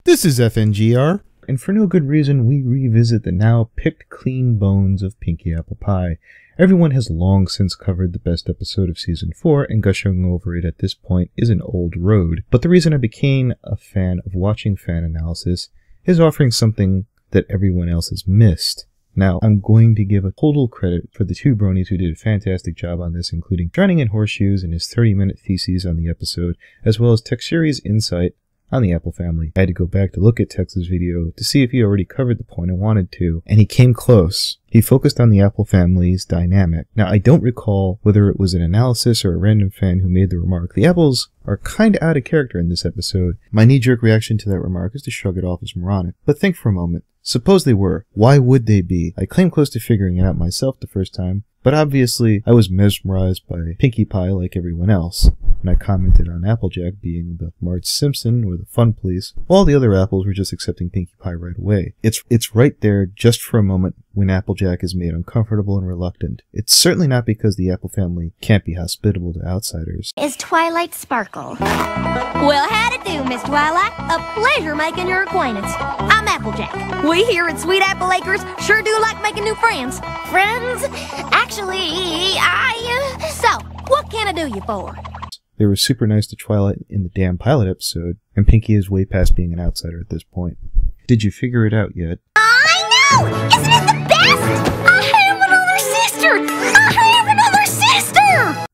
This is FNGR, and for no good reason we revisit the now picked clean bones of Pinkie Apple Pie. Everyone has long since covered the best episode of Season 4, and gushing over it at this point is an old road. But the reason I became a fan of watching fan analysis is offering something that everyone else has missed. Now, I'm going to give a total credit for the two bronies who did a fantastic job on this, including Drowning in Horseshoes and his 30-minute theses on the episode, as well as Texuri's insight on the Apple family. I had to go back to look at Tex's video to see if he already covered the point I wanted to, and he came close. He focused on the Apple family's dynamic. Now, I don't recall whether it was an analysis or a random fan who made the remark, "The apples are kinda out of character in this episode." My knee-jerk reaction to that remark is to shrug it off as moronic. But think for a moment. Suppose they were. Why would they be? I came close to figuring it out myself the first time, but obviously I was mesmerized by Pinkie Pie like everyone else, and I commented on Applejack being the Marge Simpson or the fun police, while the other apples were just accepting Pinkie Pie right away. It's right there just for a moment when Applejack is made uncomfortable and reluctant. It's certainly not because the Apple family can't be hospitable to outsiders. Is Twilight Sparkle? Well, howdy do, Miss Twilight. A pleasure making your acquaintance. I'm Applejack. We here at Sweet Apple Acres sure do like making new friends. Friends? Actually, So, what can I do you for? They were super nice to Twilight in the damn pilot episode, and Pinkie is way past being an outsider at this point. Did you figure it out yet? I know! Isn't it the best? I have another sister! I have another sister!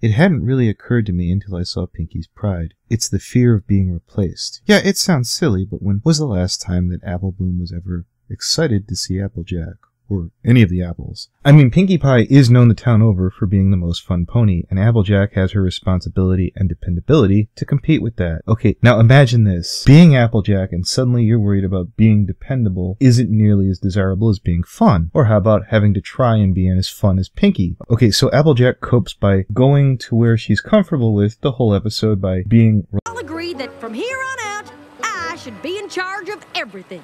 It hadn't really occurred to me until I saw Pinkie's pride. It's the fear of being replaced. Yeah, it sounds silly, but when was the last time that Apple Bloom was ever excited to see Applejack? Or any of the apples. I mean, Pinkie Pie is known the town over for being the most fun pony, and Applejack has her responsibility and dependability to compete with that. Okay, now imagine this. Being Applejack and suddenly you're worried about being dependable isn't nearly as desirable as being fun. Or how about having to try and be as fun as Pinkie? Okay, so Applejack copes by going to where she's comfortable with the whole episode by being... I'll agree that from here on out, I should be in charge of everything.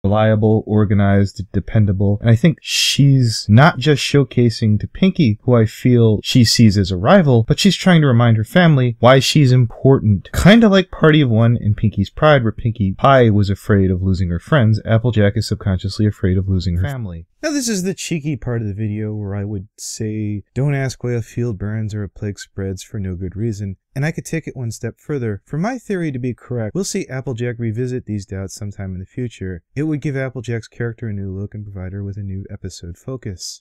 reliable, organized, dependable, and I think she's not just showcasing to Pinkie, who I feel she sees as a rival, but she's trying to remind her family why she's important. Kinda like Party of One in Pinkie's Pride, where Pinkie Pie was afraid of losing her friends, Applejack is subconsciously afraid of losing her family. Now this is the cheeky part of the video where I would say, don't ask why a field burns or a plague spreads for no good reason, and I could take it one step further. For my theory to be correct, we'll see Applejack revisit these doubts sometime in the future. It would give Applejack's character a new look and provide her with a new episode focus.